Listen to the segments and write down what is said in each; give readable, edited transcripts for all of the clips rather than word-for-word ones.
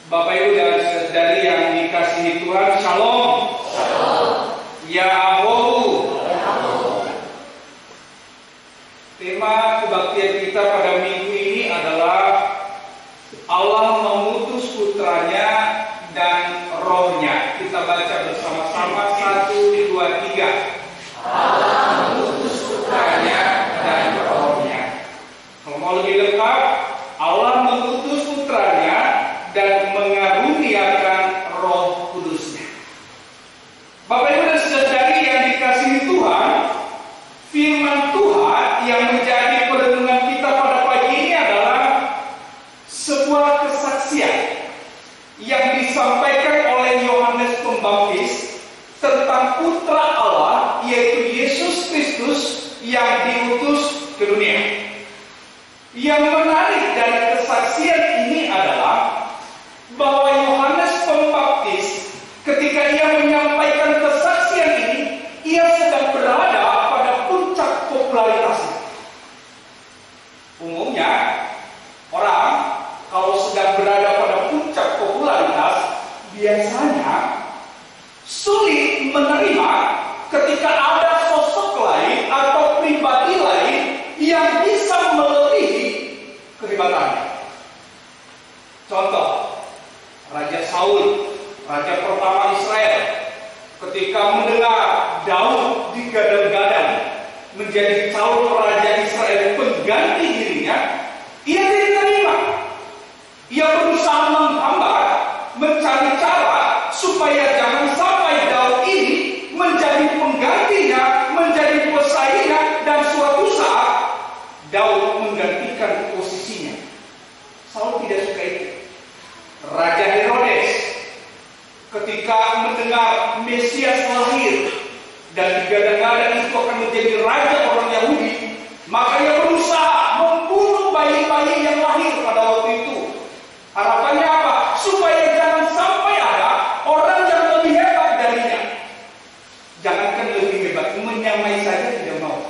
Bapak Ibu dan saudari yang dikasihi Tuhan, Shalom. Ya Abu. Tema kebaktian kita pada minggu ini adalah Allah mengutus putranya dan rohnya. Kita baca bersama-sama 1, 2, 3. Allah mengutus putranya dan rohnya. Kalau mau lebih lengkap, Allah mengutus putranya dan mengaruniakan Roh Kudusnya. Bapak Ibu dan saudari yang dikasihi Tuhan, firman Tuhan yang menjadi perenungan kita pada pagi ini adalah sebuah kesaksian yang disampaikan oleh Yohanes Pembaptis tentang putra Allah, yaitu Yesus Kristus yang diutus ke dunia. Yang menarik dari kesaksian ini adalah bahwa Yohanes Pembaptis ketika ia menyampaikan kesaksian ini, ia sedang berada pada puncak popularitasnya. Umumnya orang kalau sedang berada pada puncak popularitas biasanya sulit menerima ketika ada sosok lain atau pribadi lain yang bisa melebihi kehebatannya. Contoh, Raja Saul, raja pertama Israel, ketika mendengar Daud digadang-gadang menjadi calon raja Israel pengganti dirinya, ia tidak terima. Ia berusaha menghambat, mencari cara supaya jangan sampai Daud ini menjadi penggantinya, menjadi pesaingnya, dan suatu saat Daud menggantikan posisinya. Saul tidak suka itu. Raja Herodes ketika mendengar Mesias lahir dan digadang-gadang itu akan menjadi raja orang Yahudi, maka ia berusaha membunuh bayi-bayi yang lahir pada waktu itu. Harapannya apa? Supaya jangan sampai ada orang yang lebih hebat darinya. Jangankan lebih hebat, menyamai saja tidak mau.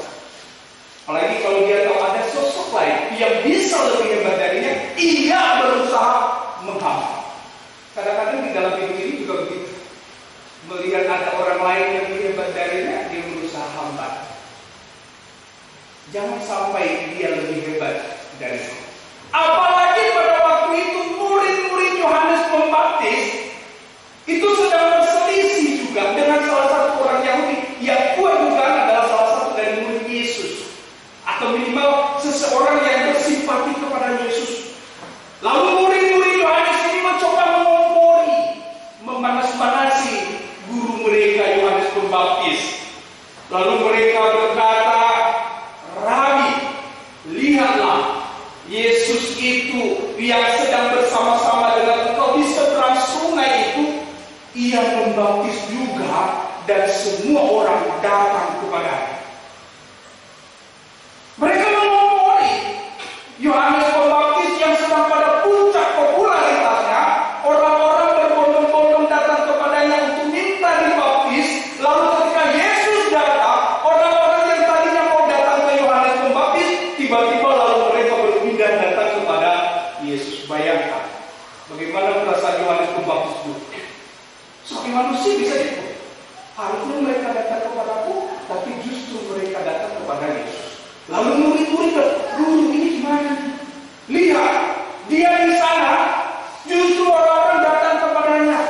Apalagi kalau dia tahu ada sosok lain yang bisa lebih hebat darinya, ia berusaha menghambat. Kadang-kadang di dalam hidup ini juga begitu. Melihat ada orang lain yang lebih hebat darinya, dia berusaha hambat. Jangan sampai dia lebih hebat darinya. Apalagi pada waktu itu murid-murid Yohanes Pembaptis itu sedang berselisih juga dengan salah satu orang Yahudi yang kuat dugaan adalah salah satu dari murid Yesus, atau minimal seseorang yang bersimpati kepada Yesus. Lalu murid-murid Yohanes ini mencoba mengompori, memanas-manasi guru mereka Yohanes Pembaptis. Lalu mereka berkata, "Rabi, lihatlah, Yesus itu yang sedang bersama-sama dengan engkau di seberang sungai itu, ia membaptis juga dan semua orang datang kepadanya." Mereka mengompori Yohanes Pembaptis yang sedang pada puncak popularitasnya. Orang-orang berbondong-bondong datang kepadanya untuk minta dibaptis. Lalu ketika Yesus datang, orang-orang yang tadinya mau datang ke Yohanes Pembaptis tiba-tiba lalu mereka berpindah datang kepada Yesus. Bayangkan bagaimana perasaan Yohanes Pembaptis dulu. Sebagai manusia bisa gitu. Harusnya mereka datang kepadaku, tapi justru mereka datang kepada Yesus. Lalu murid-murid, "Guru, ini gimana? Lihat, dia di sana, justru orang-orang datang kepadanya."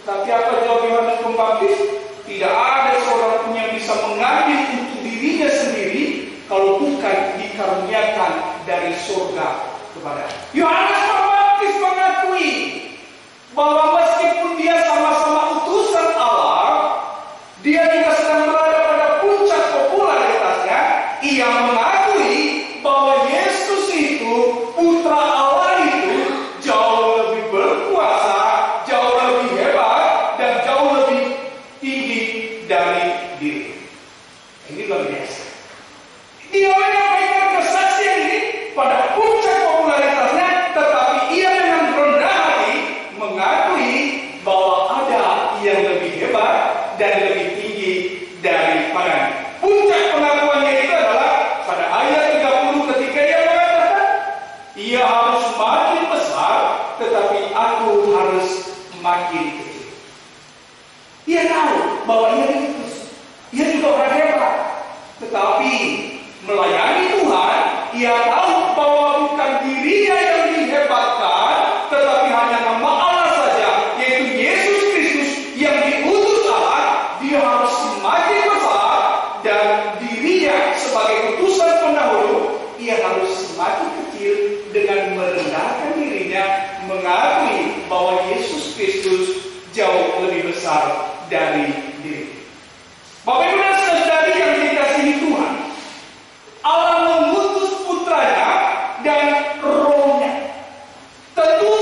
Tetapi apa jawab Yohanes Pembaptis? Tidak ada seorang pun yang bisa mengambil untuk dirinya sendiri kalau bukan dikaruniakan dari surga kepada. Yohanes Pembaptis mengakui bahwa meskipun dia sama-sama utusan Allah, dia juga sedang berada pada puncak popularitasnya. Ia mengakui bahwa Yesus itu, putra Allah itu, jauh lebih berkuasa, jauh lebih hebat, dan jauh lebih tinggi dari diri. Ini luar biasa. Dia menyampaikan kesaksian ini pada puncak popularitasnya, tetapi ia dengan rendah hati mengakui bahwa ada yang lebih hebat dan lebih tinggi daripadanya. Puncak pengakuannya itu adalah pada ayat 30 ketika ia mengatakan, "Ia harus makin besar, tetapi aku makin kecil. Ia tahu bahwa ia diutus. Ia juga orang hebat. Tetapi melayani Tuhan, ia tahu bahwa bukan dirinya yang dihebatkan, tetapi hanya nama Allah saja, yaitu Yesus Kristus yang diutus Allah. Dia harus semakin besar, dan dirinya sebagai utusan pendahulu, ia harus semakin kecil dengan merendahkan dirinya, mengakui bahwa Yesus Kristus jauh lebih besar dari diri. Bapak Ibu dan saudari yang dikasihi Tuhan, Allah mengutus putranya dan rohnya. Tentu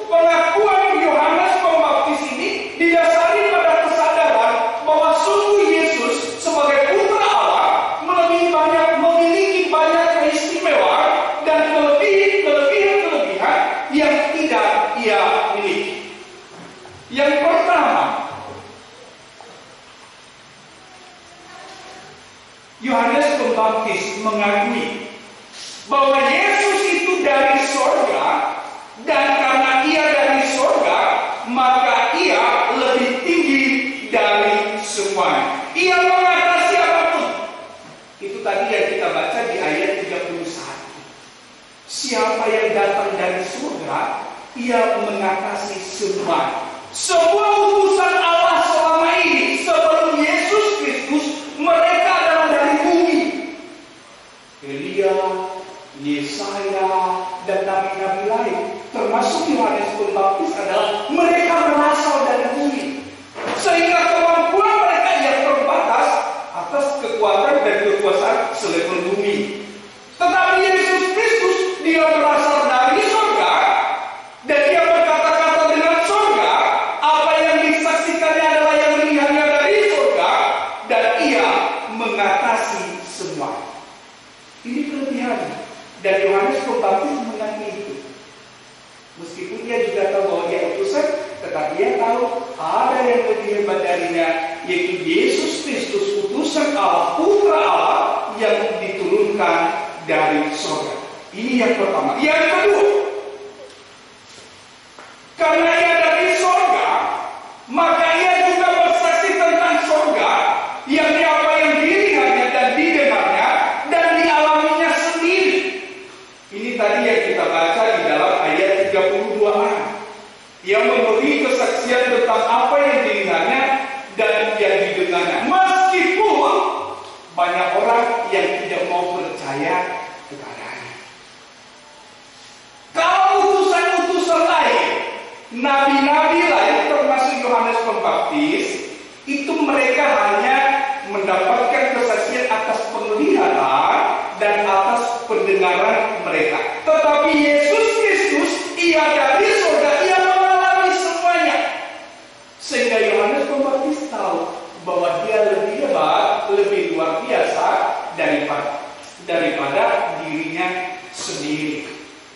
pengakuan Yohanes Pembaptis ini didasari pada kesadaran bahwa sungguh Yesus sebagai putra Allah memiliki banyak keistimewaan dan kelebihan yang tidak ia miliki. Yang pertama, Yohanes Pembaptis mengakui bahwa Yesus itu dari sorga, dan karena ia dari sorga, maka ia lebih tinggi dari semua. Ia mengatasi apapun. Itu tadi yang kita baca di ayat 31. Siapa yang datang dari surga, ia mengatasi semua. Semua utusan Allah selama ini sebelum Yesus Kristus, mereka adalah dari bumi. Elia, Yesaya, dan nabi-nabi lain, termasuk Yohanes Pembaptis, adalah mereka berasal dari bumi. Sehingga kemampuan mereka yang terbatas atas kekuatan dan kekuasaan selevel bumi. Tetapi Yesus Kristus, dia berasal dari surga, dan dia berkata-kata dengan surga. Apa yang disaksikannya adalah yang dilihatnya dari surga, dan ia mengatasi semua. Ini kelebihannya. Dan Yohanes Pembaptis mengakui itu. Meskipun dia juga tahu bahwa dia utusan, tetapi dia tahu ada yang lebih hebat darinya, yaitu Yesus Kristus, utusan Allah, putra Allah yang diturunkan dari surga. Ini yang pertama. Yang kedua, karena ia dari surga, maka ia juga bersaksi tentang surga, yakni apa yang dilihatnya dan didengarnya dan dialaminya sendiri. Ini tadi yang kita baca di dalam ayat 32a. Ia memberi kesaksian tentang apa yang dilihatnya dan yang didengarnya. Meskipun banyak orang yang tidak mau percaya kepadanya. Kalau utusan-utusan lain, nabi-nabi lain termasuk Yohanes Pembaptis, itu mereka hanya mendapatkan kesaksian atas penglihatan dan atas pendengaran mereka. Tetapi Yesus Kristus, ia dari surga, ia mengalami semuanya. Sehingga Yohanes Pembaptis tahu bahwa dia lebih hebat, lebih luar biasa daripada dirinya sendiri.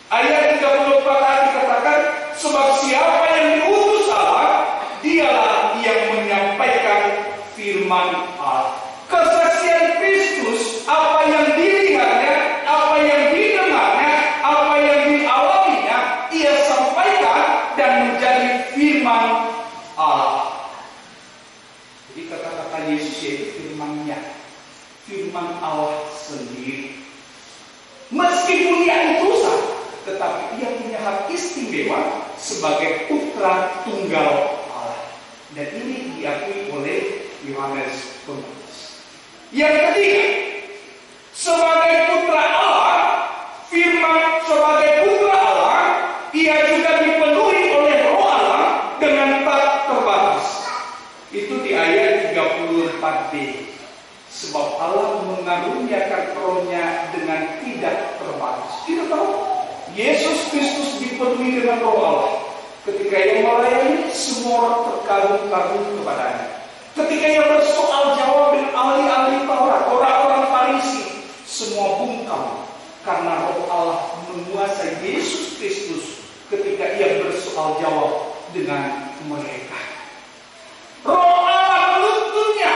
Ayat 34 dikatakan, sebab siapa yang diutus Allah, dialah yang menyampaikan firman Allah. Kesaksian Kristus, apa yang dilihatnya, apa yang didengarnya, apa yang dialaminya, ia sampaikan dan menjadi firman Allah. Jadi kata-kata Yesus yaitu firman-Nya, firman Allah sendiri. Meskipun dia utusan, tetapi ia punya hak istimewa sebagai putra tunggal Allah. Dan ini diakui oleh Yohanes Pembaptis. Yang ketiga, sebagai putra Allah, firman sebagai putra Allah, ia juga dipenuhi oleh Roh Allah dengan tak terbatas. Itu di ayat 34b. Sebab Allah mengaruniakan Roh-Nya dengan tidak terbatas. Kita tahu Yesus Kristus dipenuhi dengan Roh Allah. Ketika ia melayani, semua orang terkagum-kagum kepadanya. Ketika ia bersoal jawab dengan ahli-ahli Taurat, orang-orang Farisi, semua bungkam karena Roh Allah menguasai Yesus Kristus ketika ia bersoal jawab dengan mereka. Roh Allah menuntunnya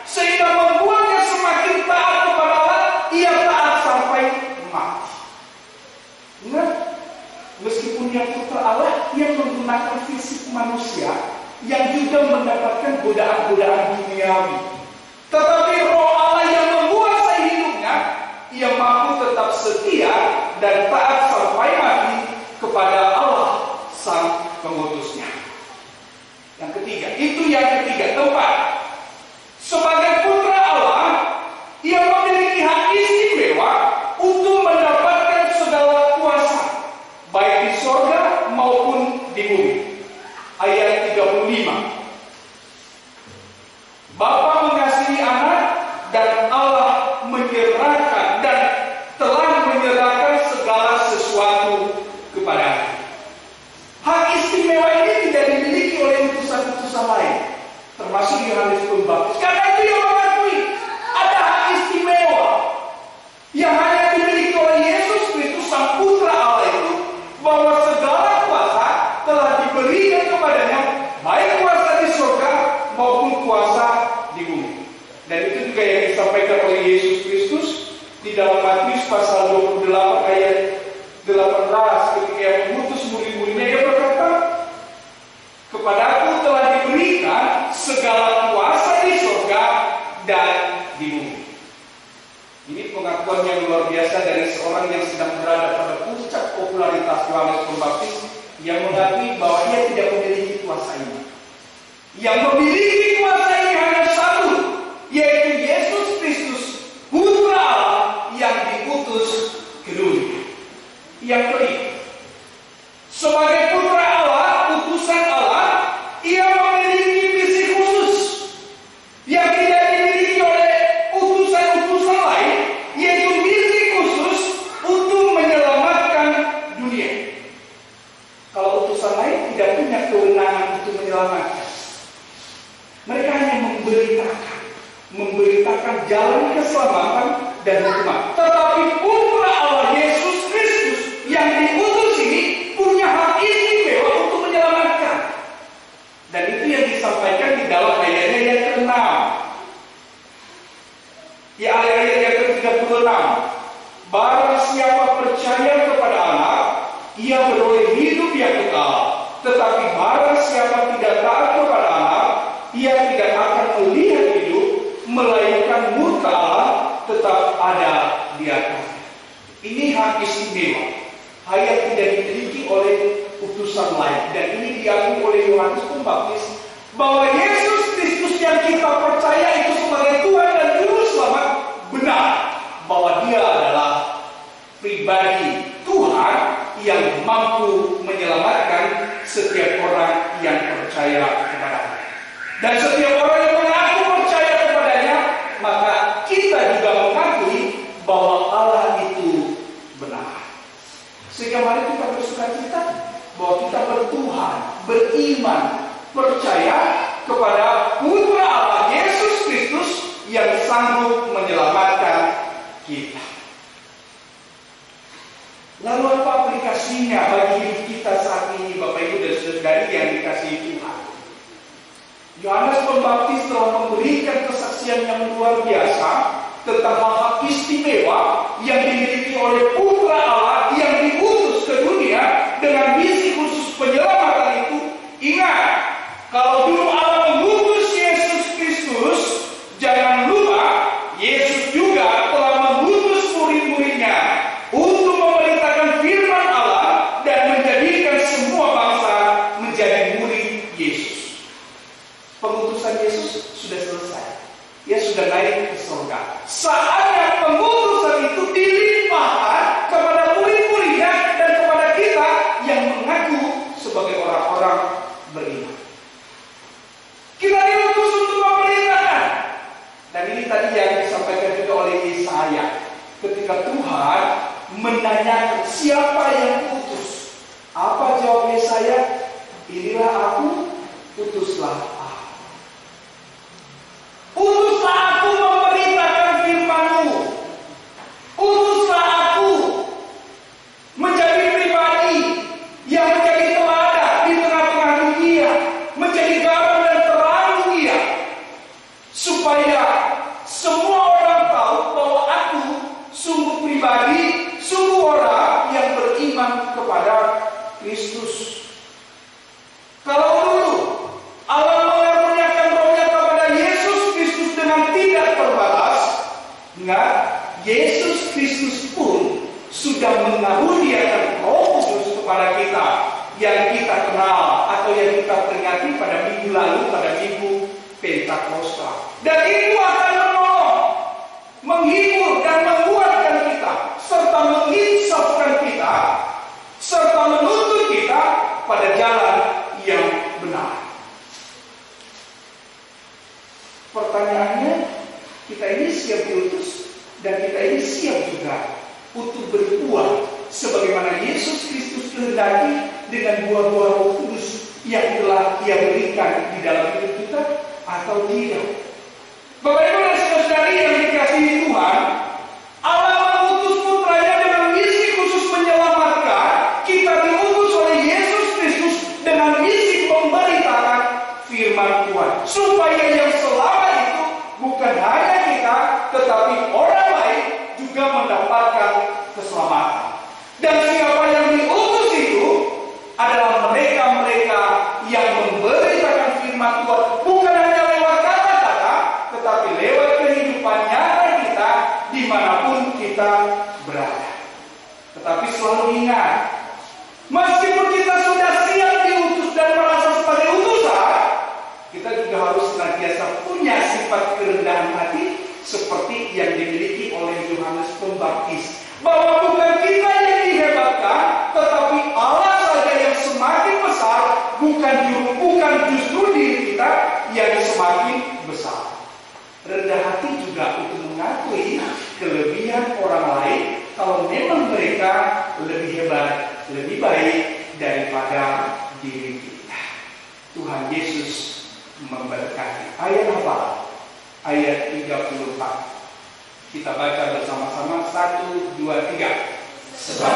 sehingga membuatnya semakin taat kepada Allah. Ia taat sampai mati. Ingat, meskipun dia putra Allah, ia menggunakan fisik manusia yang juga mendapatkan godaan-godaan duniawi. Tetapi Roh Allah yang menguasai hidupnya, ia mampu tetap setia dan taat sampai mati kepada Allah Sang Pengutusnya. Yang ketiga, tempat. Sebagai putra Allah, ia memiliki hak istimewa untuk mendapatkan segala kuasa, baik di sorga maupun di bumi. Ayat 35. Bapa mengasihi anak dan Allah menyerahkan dan telah menyerahkan segala sesuatu kepadanya. Hak istimewa ini tidak dimiliki oleh utusan-utusan lain, termasuk Yohanes Pembaptis. Karena itu dia mengakui ada hak istimewa yang hanya dimiliki oleh Yesus Kristus Sang Putra Allah itu, bahwa segala kuasa telah diberikan kepadanya, baik kuasa di surga maupun kuasa di bumi. Dan itu juga yang disampaikan oleh Yesus Kristus di dalam Matius pasal 28 ayat 18, ketika ia mengutus murid-muridnya, ia berkata, kepadaku telah diberikan segala kuasa di surga dan di bumi. Ini pengakuan yang luar biasa dari seorang yang sedang berada pada puncak popularitas Yohanes Pembaptis, yang mengakui bahwa ia tidak memiliki kuasa ini. Yang memiliki kuasa ini hanya satu, yaitu Yesus Kristus, Putra Allah yang diutus ke dunia. Yang kelima, sebagai Putra Allah, utusan Allah, ia memiliki misi khusus yang tidak dimiliki oleh utusan-utusan lain, yaitu misi khusus untuk menyelamatkan dunia. Kalau utusan lain tidak punya kewenangan untuk menyelamatkan, mereka hanya memberitakan jalan keselamatan dan hikmah. Tetapi Putra Allah Yesus Kristus yang diutus ini punya hak istimewa untuk menyelamatkan. Dan itu yang disampaikan di dalam ayatnya yang ke-6. Di ayat yang ke-36. Barang siapa percaya kepada Anak, ia beroleh hidup yang kekal. Tetapi barang siapa tidak taat kepada Anak, ia tidak akan melihat hidup, melainkan murka Allah tetap ada di atasnya. Ini hak istimewa, yang tidak dimiliki oleh utusan lain. Dan ini diakui oleh Yohanes Pembaptis, bahwa Yesus Kristus yang kita percaya itu sebagai Tuhan dan Juru Selamat benar, bahwa Dia adalah pribadi Tuhan yang mampu menyelamatkan setiap orang yang percaya kepada-Nya. Dan setiap orang yang mengaku percaya kepadanya, maka kita juga mengakui bahwa Allah itu benar. Sehingga mari kita bersukacita bahwa kita bertuhan, beriman, percaya kepada Putra Allah Yesus Kristus yang sanggup menyelamatkan kita. Lalu apa aplikasinya bagi hidup kita saat ini, Bapak Ibu dan Saudari yang dikasihi Tuhan? Yohanes Pembaptis telah memberikan kesaksian yang luar biasa tentang hak istimewa yang dimiliki oleh Putra Allah yang diutus ke dunia dengan misi khusus penyelamatan itu. Ingat, kalau dulu Allah mengutus Yesus Kristus, jangan lupa Yesus juga telah mengutus murid-muridnya untuk memberitakan firman Allah dan menjadikan semua bangsa menjadi murid Yesus. Pengutusan Yesus sudah selesai. Ia sudah naik ke surga. Saatnya pengutusan itu dilimpahkan kepada murid-muridnya dan kepada kita yang mengaku sebagai orang-orang beriman. Kita diutus untuk memberitakan. Dan ini tadi yang disampaikan juga oleh Yesaya. Ketika Tuhan menanyakan siapa yang utus, apa jawab Yesaya? Inilah aku, utuslah aku. Utuslah aku memberitakan firman-Mu. Utuslah aku menjadi pribadi yang menjadi teladan di tengah-tengah dunia, menjadi garam dan terang dunia, supaya semua orang tahu bahwa aku sungguh pribadi, sungguh orang yang beriman kepada Kristus. kita kenal atau yang kita peringati pada minggu lalu, pada minggu Pentakosta. Dan itu akan menolong, menghibur dan menguatkan kita, serta menginsafkan kita, serta menuntun kita pada jalan yang benar. Pertanyaannya, kita ini siap diutus dan kita ini siap juga untuk berbuat sebagaimana Yesus Kristus kehendaki dengan buah-buah Roh Kudus yang telah Ia berikan di dalam hidup kita, atau tidak? Bapak Ibu dan saudari yang dikasihi Tuhan, Allah mengutus putranya dengan misi khusus menyelamatkan. Kita diutus oleh Yesus Kristus dengan misi memberitakan firman Tuhan, supaya yang selamat itu bukan hanya kita, tetapi orang lain juga mendapatkan keselamatan. Dan siapa yang diutus itu adalah mereka-mereka yang memberitakan firman Tuhan, bukan hanya lewat kata-kata, tetapi lewat kehidupan nyata kita dimanapun kita berada. Tetapi selalu ingat, meskipun kita sudah siap diutus dan merasa sebagai utusan, kita juga harus senantiasa punya sifat kerendahan hati seperti yang dimiliki oleh Yohanes Pembaptis, bahwa bukan kita yang dihebatkan, tetapi Allah saja yang semakin besar, bukan justru diri kita yang semakin besar. Rendah hati juga untuk mengakui kelebihan orang lain kalau memang mereka lebih hebat, lebih baik daripada diri kita. Tuhan Yesus memberkati. Ayat apa? Ayat 34. Kita baca bersama-sama. 1, 2, 3. Sebab